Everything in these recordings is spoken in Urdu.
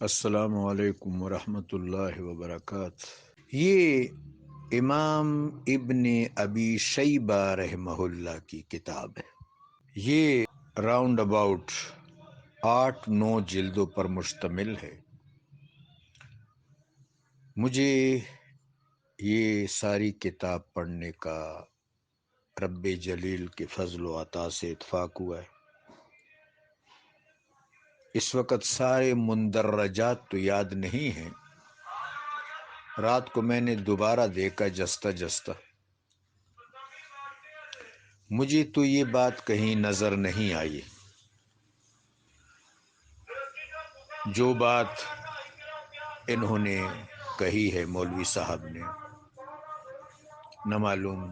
السلام علیکم ورحمۃ اللہ وبرکاتہ۔ یہ امام ابن ابی شیبہ رحمہ اللہ کی کتاب ہے۔ یہ راؤنڈ اباؤٹ 8-9 جلدوں پر مشتمل ہے۔ مجھے یہ ساری کتاب پڑھنے کا رب جلیل کے فضل و عطا سے اتفاق ہوا ہے۔ اس وقت سارے مندرجات تو یاد نہیں ہیں، رات کو میں نے دوبارہ دیکھا جستا جستا، مجھے تو یہ بات کہیں نظر نہیں آئی۔ جو بات انہوں نے کہی ہے مولوی صاحب نے، نہ معلوم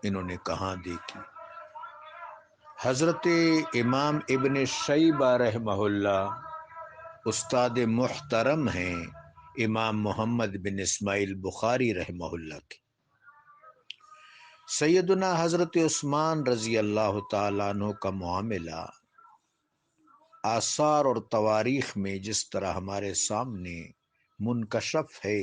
انہوں نے کہاں دیکھی۔ حضرت امام ابن شیبہ رحمہ اللہ استاد محترم ہیں امام محمد بن اسماعیل بخاری رحمہ اللہ کی۔ سیدنا حضرت عثمان رضی اللہ تعالیٰ عنہ کا معاملہ آثار اور تواریخ میں جس طرح ہمارے سامنے منکشف ہے،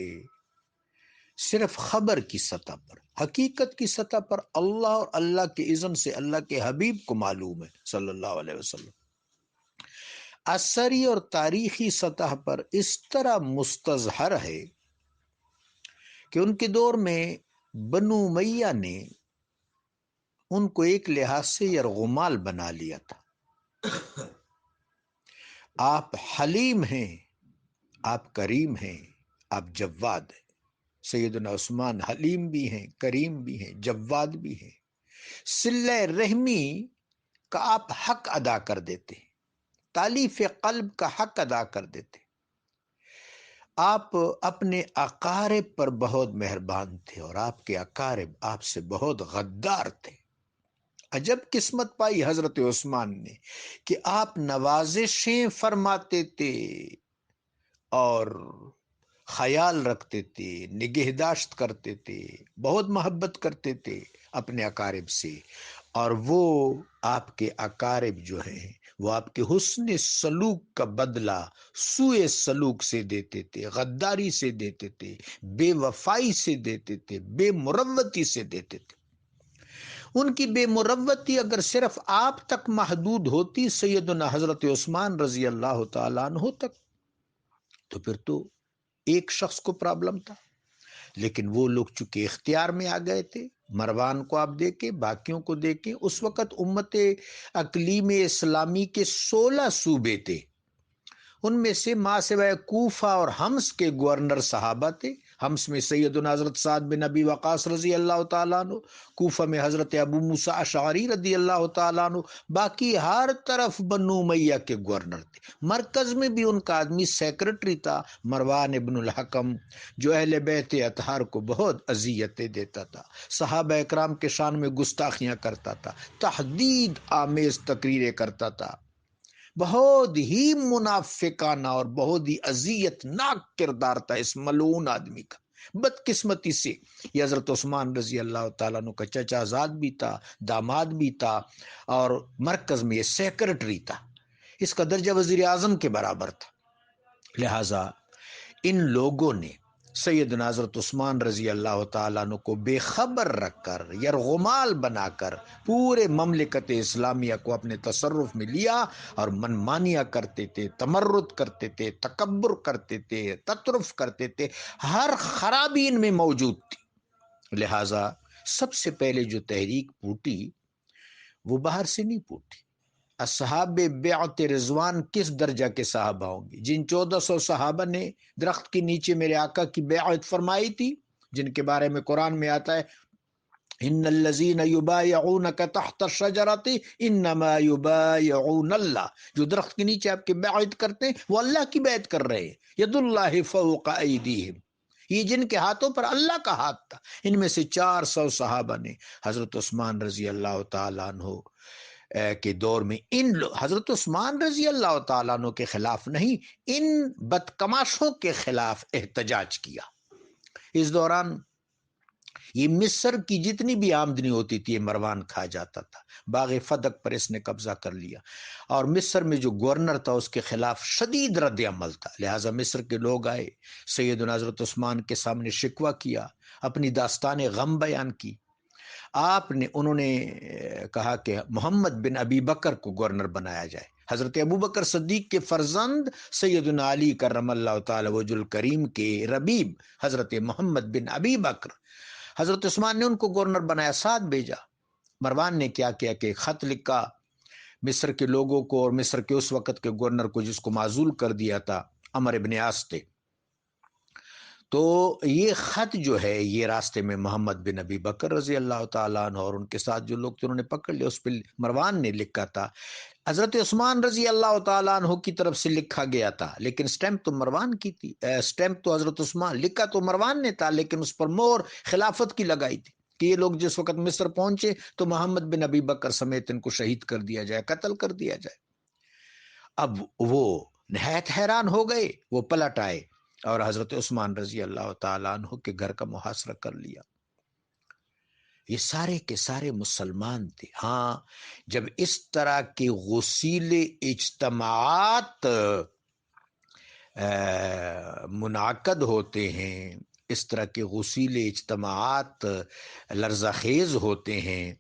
صرف خبر کی سطح پر، حقیقت کی سطح پر اللہ اور اللہ کے اذن سے اللہ کے حبیب کو معلوم ہے صلی اللہ علیہ وسلم۔ اثری اور تاریخی سطح پر اس طرح مستظہر ہے کہ ان کے دور میں بنو امیہ نے ان کو ایک لحاظ سے یرغمال بنا لیا تھا۔ آپ حلیم ہیں، آپ کریم ہیں، آپ جواد ہیں۔ سیدنا عثمان حلیم بھی ہیں، کریم بھی ہیں، جواد بھی ہیں۔ صلہ رحمی کا آپ حق ادا کر دیتے ہیں، تالیف قلب کا حق ادا کر دیتے ہیں۔ آپ اپنے اقارب پر بہت مہربان تھے اور آپ کے اقارب آپ سے بہت غدار تھے۔ عجب قسمت پائی حضرت عثمان نے کہ آپ نوازشیں فرماتے تھے اور خیال رکھتے تھے، نگہداشت کرتے تھے، بہت محبت کرتے تھے اپنے اقارب سے، اور وہ آپ کے اقارب جو ہیں وہ آپ کے حسن سلوک کا بدلہ سوء سلوک سے دیتے تھے، غداری سے دیتے تھے، بے وفائی سے دیتے تھے، بے مروتی سے دیتے تھے۔ ان کی بے مروتی اگر صرف آپ تک محدود ہوتی، سیدنا حضرت عثمان رضی اللہ تعالیٰ عنہ تک، تو پھر تو ایک شخص کو پرابلم تھا، لیکن وہ لوگ چونکہ اختیار میں آ گئے تھے۔ مروان کو آپ دیکھیں، باقیوں کو دیکھیں، اس وقت امت اقلیم اسلامی کے 16 صوبے تھے، ان میں سے ما سوائے کوفہ اور حمص کے گورنر صحابہ تھے۔ حمص میں سیدنا حضرت سعد بن ابی وقاص رضی اللہ تعالیٰ عنہ، کوفہ میں حضرت ابو موسیٰ اشعری رضی اللہ تعالیٰ عنہ، باقی ہر طرف بنو امیہ کے گورنر تھے۔ مرکز میں بھی ان کا آدمی سیکرٹری تھا مروان ابن الحکم، جو اہل بیت اطہار کو بہت اذیتیں دیتا تھا، صحابہ اکرام کے شان میں گستاخیاں کرتا تھا، تحدید آمیز تقریریں کرتا تھا، بہت ہی منافقانہ اور بہت ہی اذیت ناک کردار تھا اس ملعون آدمی کا۔ بدقسمتی سے یہ حضرت عثمان رضی اللہ تعالیٰ عنہ کا چچا زاد بھی تھا، داماد بھی تھا، اور مرکز میں یہ سیکرٹری تھا، اس کا درجہ وزیر اعظم کے برابر تھا۔ لہٰذا ان لوگوں نے سیدنا حضرت عثمان رضی اللہ تعالیٰ عنہ کو بے خبر رکھ کر، یرغمال بنا کر پورے مملکت اسلامیہ کو اپنے تصرف میں لیا اور منمانیاں کرتے تھے، تمرد کرتے تھے، تکبر کرتے تھے، تطرف کرتے تھے، ہر خرابی ان میں موجود تھی۔ لہٰذا سب سے پہلے جو تحریک پھوٹی وہ باہر سے نہیں پھوٹی۔ اصحاب بیعت رضوان کس درجہ کے صحابہ ہوں گے؟ جن 1400 صحابہ نے درخت کے نیچے میرے آقا کی بیعت فرمائی تھی، جن کے بارے میں قرآن میں آتا ہے ان الذین یبایعونک تحت الشجرۃ انما یبایعون اللہ، جو درخت کے نیچے آپ کی بیعت کرتے ہیں وہ اللہ کی بیعت کر رہے ہیں۔ ید اللہ فوق ایدیہم، یہ جن کے ہاتھوں پر اللہ کا ہاتھ تھا۔ ان میں سے 400 صحابہ نے حضرت عثمان رضی اللہ تعالیٰ عنہ کے دور میں حضرت عثمان رضی اللہ تعالیٰ عنہ کے خلاف نہیں، ان بدکماشوں کے خلاف احتجاج کیا۔ اس دوران یہ مصر کی جتنی بھی آمدنی ہوتی تھی یہ مروان کھا جاتا تھا۔ باغ فدق پر اس نے قبضہ کر لیا، اور مصر میں جو گورنر تھا اس کے خلاف شدید رد عمل تھا، لہٰذا مصر کے لوگ آئے، سیدنا حضرت عثمان کے سامنے شکوہ کیا، اپنی داستان غم بیان کی۔ انہوں نے کہا کہ محمد بن ابی بکر کو گورنر بنایا جائے۔ حضرت ابو بکر صدیق کے فرزند سیدنا علی کرم اللہ تعالی وجہ الکریم کے ربیب حضرت محمد بن ابی بکر، حضرت عثمان نے ان کو گورنر بنایا، ساتھ بھیجا۔ مروان نے کیا کیا کہ خط لکھا مصر کے لوگوں کو، اور مصر کے اس وقت کے گورنر کو جس کو معزول کر دیا تھا عمر ابن عاص تھے، تو یہ خط جو ہے یہ راستے میں محمد بن ابی بکر رضی اللہ تعالیٰ عنہ اور ان کے ساتھ جو لوگ تھے انہوں نے پکڑ لیا، اس پہ مروان نے لکھا تھا۔ حضرت عثمان رضی اللہ تعالیٰ عنہ کی طرف سے لکھا گیا تھا، لیکن سٹیمپ تو مروان کی تھی، سٹیمپ تو حضرت عثمان، لکھا تو مروان نے تھا، لیکن اس پر مہر خلافت کی لگائی تھی کہ یہ لوگ جس وقت مصر پہنچے تو محمد بن ابی بکر سمیت ان کو شہید کر دیا جائے، قتل کر دیا جائے۔ اب وہ نہایت حیران ہو گئے، وہ پلٹ آئے اور حضرت عثمان رضی اللہ تعالیٰ عنہ کے گھر کا محاصرہ کر لیا۔ یہ سارے کے سارے مسلمان تھے۔ ہاں، جب اس طرح کے غسیل اجتماعات منعقد ہوتے ہیں، اس طرح کے غسیل اجتماعات لرزہ خیز ہوتے ہیں،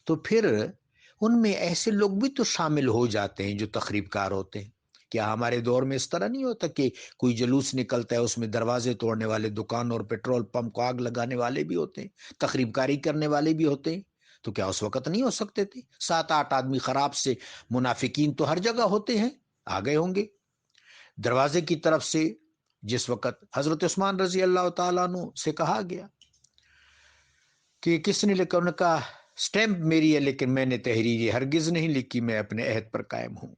تو پھر ان میں ایسے لوگ بھی تو شامل ہو جاتے ہیں جو تخریب کار ہوتے ہیں۔ کیا ہمارے دور میں اس طرح نہیں ہوتا کہ کوئی جلوس نکلتا ہے، اس میں دروازے توڑنے والے، دکان اور پیٹرول پمپ کو آگ لگانے والے بھی ہوتے ہیں، تخریب کاری کرنے والے بھی ہوتے ہیں؟ تو کیا اس وقت نہیں ہو سکتے تھے؟ 7-8 آدمی خراب سے منافقین تو ہر جگہ ہوتے ہیں، آ گئے ہوں گے دروازے کی طرف سے۔ جس وقت حضرت عثمان رضی اللہ تعالیٰ عنہ سے کہا گیا کہ کس نے لکھا، انہوں نے کہا سٹیمپ میری ہے لیکن میں نے تحریر ہرگز نہیں لکھی، میں اپنے عہد پر قائم ہوں۔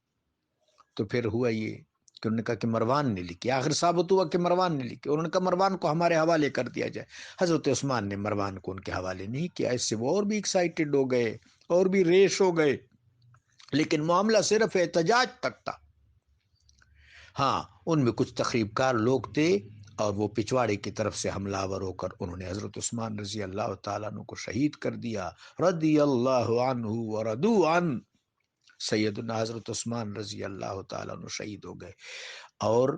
تو پھر ہوا یہ کہ انہوں نے کہا کہ مروان نے لکھی، آخر ثابت ہوا کہ مروان نے لکھی۔ انہوں نے کہا مروان کو ہمارے حوالے کر دیا جائے۔ حضرت عثمان نے مروان کو ان کے حوالے نہیں کیا، اس سے وہ اور بھی ایکسائٹڈ ہو گئے اور بھی ریش ہو گئے، لیکن معاملہ صرف احتجاج تک تھا۔ ہاں، ان میں کچھ تخریب کار لوگ تھے اور وہ پچھواڑے کی طرف سے حملہ آور ہو کر انہوں نے حضرت عثمان رضی اللہ تعالیٰ عنہ کو شہید کر دیا۔ رضی اللہ عنہ ورضوا عنہ، سیدنا حضرت عثمان رضی اللہ تعالیٰ عنہ شہید ہو گئے۔ اور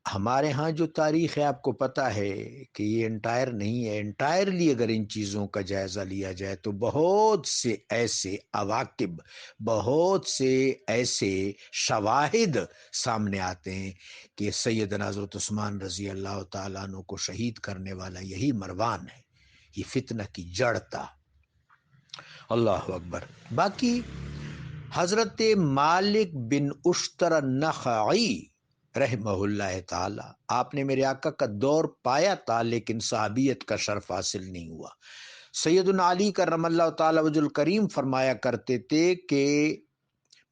ہمارے ہاں جو تاریخ ہے آپ کو پتہ ہے کہ یہ انٹائر نہیں ہے، انٹائرلی اگر ان چیزوں کا جائزہ لیا جائے تو بہت سے ایسے عواقب، بہت سے ایسے شواہد سامنے آتے ہیں کہ سیدنا حضرت عثمان رضی اللہ تعالیٰ عنہ کو شہید کرنے والا یہی مروان ہے، یہ فتنہ کی جڑ تھا۔ اللہ اکبر۔ باقی حضرت مالک بن اشتر النخعی رحمہ اللہ تعالی، آپ نے میرے آقا کا دور پایا تھا لیکن صحابیت کا شرف حاصل نہیں ہوا۔ سیدنا علی کرم اللہ تعالی وجہ الکریم فرمایا کرتے تھے کہ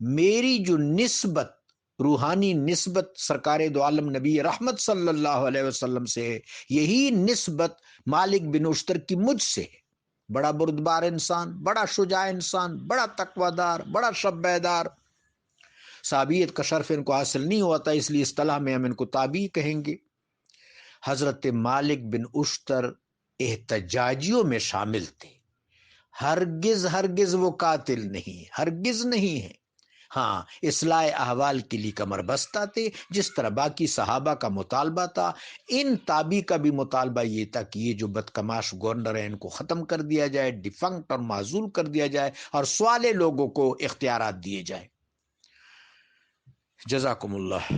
میری جو نسبت، روحانی نسبت سرکار دو عالم نبی رحمت صلی اللہ علیہ وسلم سے ہے، یہی نسبت مالک بن اشتر کی مجھ سے ہے۔ بڑا بردبار انسان، بڑا شجاع انسان، بڑا تقوی دار، بڑا شب بیدار۔ صحابیت کا شرف ان کو حاصل نہیں ہوتا، اس لیے اصطلاح میں ہم ان کو تابعی کہیں گے۔ حضرت مالک بن اشتر احتجاجیوں میں شامل تھے، ہرگز وہ قاتل نہیں، ہرگز نہیں ہے۔ ہاں، اصلاح احوال کے لیے کمر بستہ تھے، جس طرح باقی صحابہ کا مطالبہ تھا۔ ان تابعی کا بھی مطالبہ یہ تھا کہ یہ جو بدکماش گورنر ہیں ان کو ختم کر دیا جائے، ڈیفنکٹ اور معزول کر دیا جائے، اور سوالے لوگوں کو اختیارات دیے جائے۔ جزاکم اللہ۔